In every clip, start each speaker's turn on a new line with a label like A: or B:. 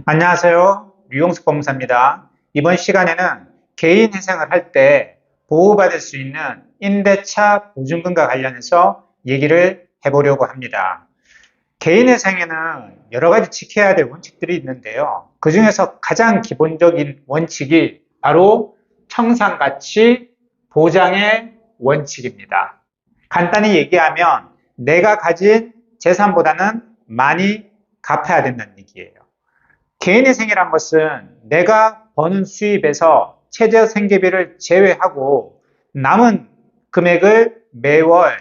A: 안녕하세요. 류용석 법무사입니다. 이번 시간에는 개인 회생을 할 때 보호받을 수 있는 임대차 보증금과 관련해서 얘기를 해보려고 합니다. 개인 회생에는 여러 가지 지켜야 될 원칙들이 있는데요. 그 중에서 가장 기본적인 원칙이 바로 청산가치 보장의 원칙입니다. 간단히 얘기하면 내가 가진 재산보다는 많이 갚아야 된다는 얘기예요. 개인회생이란 것은 내가 버는 수입에서 최저 생계비를 제외하고 남은 금액을 매월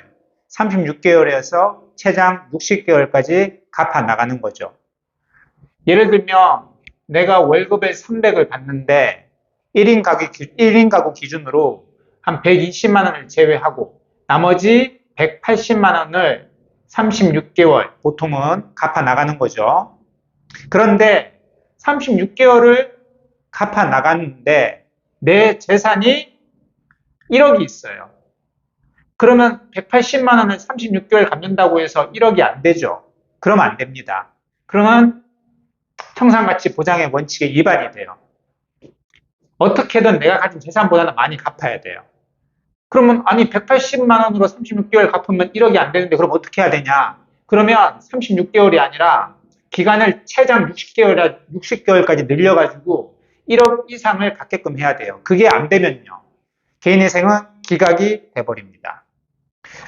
A: 36개월에서 최장 60개월까지 갚아 나가는 거죠. 예를 들면 내가 월급을 300을 받는데 1인 가구 기준으로 한 120만 원을 제외하고 나머지 180만 원을 36개월 보통은 갚아 나가는 거죠. 그런데 36개월을 갚아 나갔는데 내 재산이 1억이 있어요. 그러면 180만 원을 36개월 갚는다고 해서 1억이 안 되죠. 그러면 안 됩니다. 그러면 청산가치 보장의 원칙에 위반이 돼요. 어떻게든 내가 가진 재산보다는 많이 갚아야 돼요. 그러면 아니 180만 원으로 36개월 갚으면 1억이 안 되는데 그럼 어떻게 해야 되냐? 그러면 36개월이 아니라 기간을 최장 60개월까지 늘려가지고 1억 이상을 갖게끔 해야 돼요. 그게 안 되면요. 개인회생은 기각이 돼버립니다.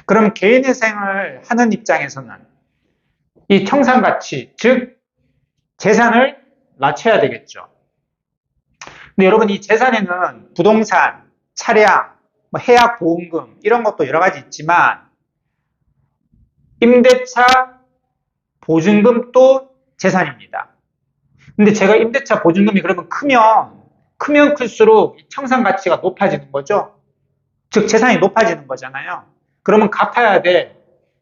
A: 그럼 개인회생을 하는 입장에서는 이 청산가치, 즉 재산을 낮춰야 되겠죠. 근데 여러분 이 재산에는 부동산, 차량, 해약보험금 이런 것도 여러 가지 있지만 임대차 보증금도 재산입니다. 근데 제가 임대차 보증금이 그러면 크면 클수록 청산 가치가 높아지는 거죠. 즉 재산이 높아지는 거잖아요. 그러면 갚아야 될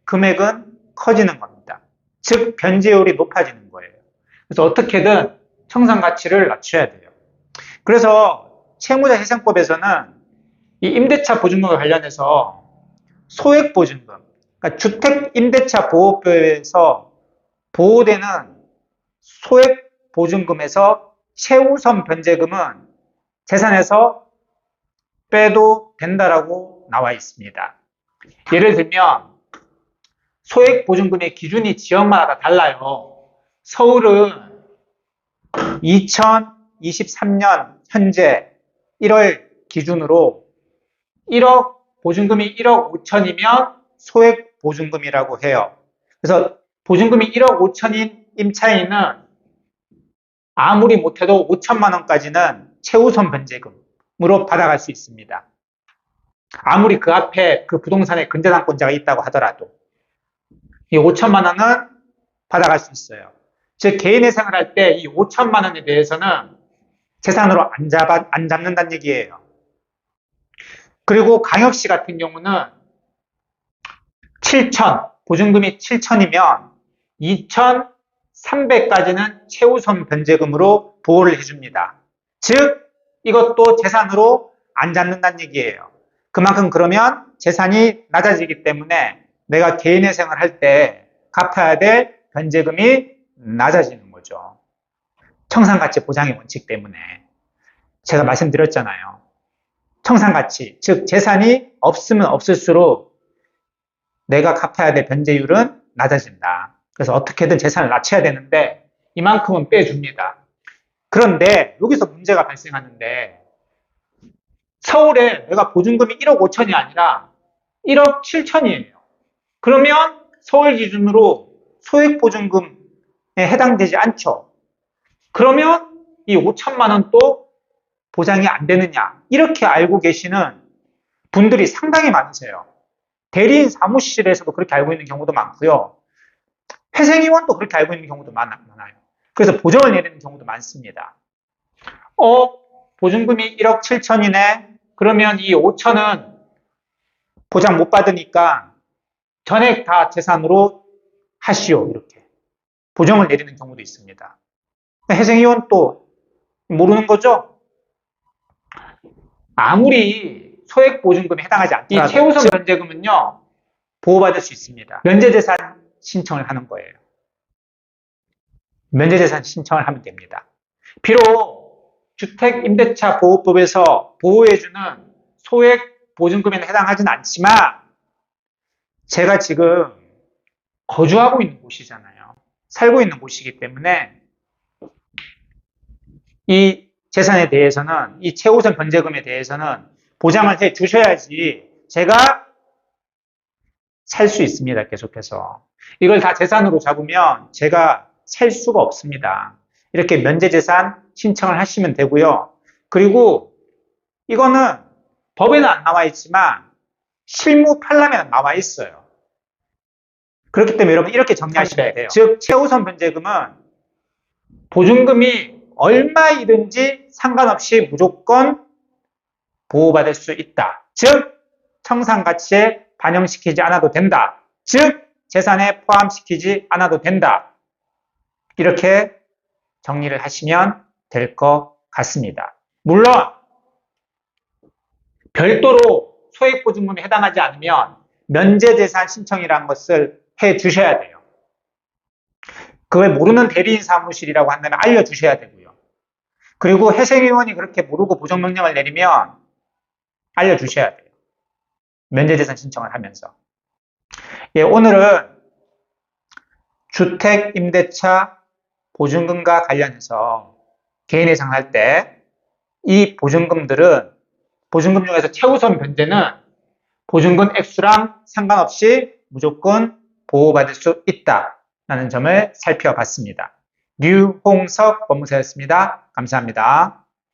A: 금액은 커지는 겁니다. 즉 변제율이 높아지는 거예요. 그래서 어떻게든 청산 가치를 낮춰야 돼요. 그래서 채무자회생법에서는 이 임대차 보증금과 관련해서 소액보증금, 그러니까 주택임대차보호법에서 보호되는 소액보증금에서 최우선 변제금은 재산에서 빼도 된다라고 나와 있습니다. 예를 들면 소액보증금의 기준이 지역마다 달라요. 서울은 2023년 현재 1월 기준으로 1억 보증금이 1억 5천이면 소액보증금이라고 해요. 그래서 보증금이 1억 5천인 임차인은 아무리 못해도 5천만 원까지는 최우선 변제금으로 받아갈 수 있습니다. 아무리 그 앞에 그 부동산에 근저당권자가 있다고 하더라도 이 5천만 원은 받아갈 수 있어요. 즉 개인회생을 할 때 이 5천만 원에 대해서는 재산으로 안 잡는다는 얘기예요. 그리고 광역시 같은 경우는 7천, 보증금이 7천이면 2,300까지는 최우선 변제금으로 보호를 해줍니다. 즉 이것도 재산으로 안 잡는다는 얘기예요. 그만큼 그러면 재산이 낮아지기 때문에 내가 개인회생을 할 때 갚아야 될 변제금이 낮아지는 거죠. 청산가치 보장의 원칙 때문에. 제가 말씀드렸잖아요. 청산가치, 즉 재산이 없으면 없을수록 내가 갚아야 될 변제율은 낮아진다. 그래서 어떻게든 재산을 낮춰야 되는데 이만큼은 빼줍니다. 그런데 여기서 문제가 발생하는데 서울에 내가 보증금이 1억 5천이 아니라 1억 7천이에요. 그러면 서울 기준으로 소액보증금에 해당되지 않죠. 그러면 이 5천만 원도 보장이 안 되느냐 이렇게 알고 계시는 분들이 상당히 많으세요. 대리인 사무실에서도 그렇게 알고 있는 경우도 많고요. 회생위원도 그렇게 알고 있는 경우도 많아요. 그래서 보정을 내리는 경우도 많습니다. 보증금이 1억 7천이네. 그러면 이 5천은 보장 못 받으니까 전액 다 재산으로 하시오. 이렇게 보정을 내리는 경우도 있습니다. 회생위원 또 모르는 거죠? 아무리 소액보증금에 해당하지 않더라도 이 최우선 변제금은요 보호받을 수 있습니다. 면제재산 신청을 하는 거예요. 면제재산 신청을 하면 됩니다. 비록 주택임대차 보호법에서 보호해주는 소액 보증금에는 해당하지는 않지만 제가 지금 거주하고 있는 곳이잖아요. 살고 있는 곳이기 때문에 이 재산에 대해서는, 이 최우선 변제금에 대해서는 보장을 해 주셔야지 제가 살 수 있습니다. 계속해서. 이걸 다 재산으로 잡으면 제가 살 수가 없습니다. 이렇게 면제재산 신청을 하시면 되고요. 그리고 이거는 법에는 안 나와 있지만 실무 판례에 나와 있어요. 그렇기 때문에 여러분 이렇게 정리하시면 돼요. 즉 최우선 변제금은 보증금이 얼마이든지 상관없이 무조건 보호받을 수 있다. 즉 청산가치에 반영시키지 않아도 된다. 즉 재산에 포함시키지 않아도 된다. 이렇게 정리를 하시면 될 것 같습니다. 물론 별도로 소액보증금에 해당하지 않으면 면제재산 신청이라는 것을 해 주셔야 돼요. 그걸 모르는 대리인 사무실이라고 한다면 알려주셔야 되고요. 그리고 회생위원이 그렇게 모르고 보정명령을 내리면 알려주셔야 돼요. 면제재산 신청을 하면서. 예, 오늘은 주택임대차 보증금과 관련해서 개인의 상할 때 이 보증금들은 보증금 중에서 최우선 변제는 보증금 액수랑 상관없이 무조건 보호받을 수 있다라는 점을 살펴봤습니다. 류홍석 법무사였습니다. 감사합니다.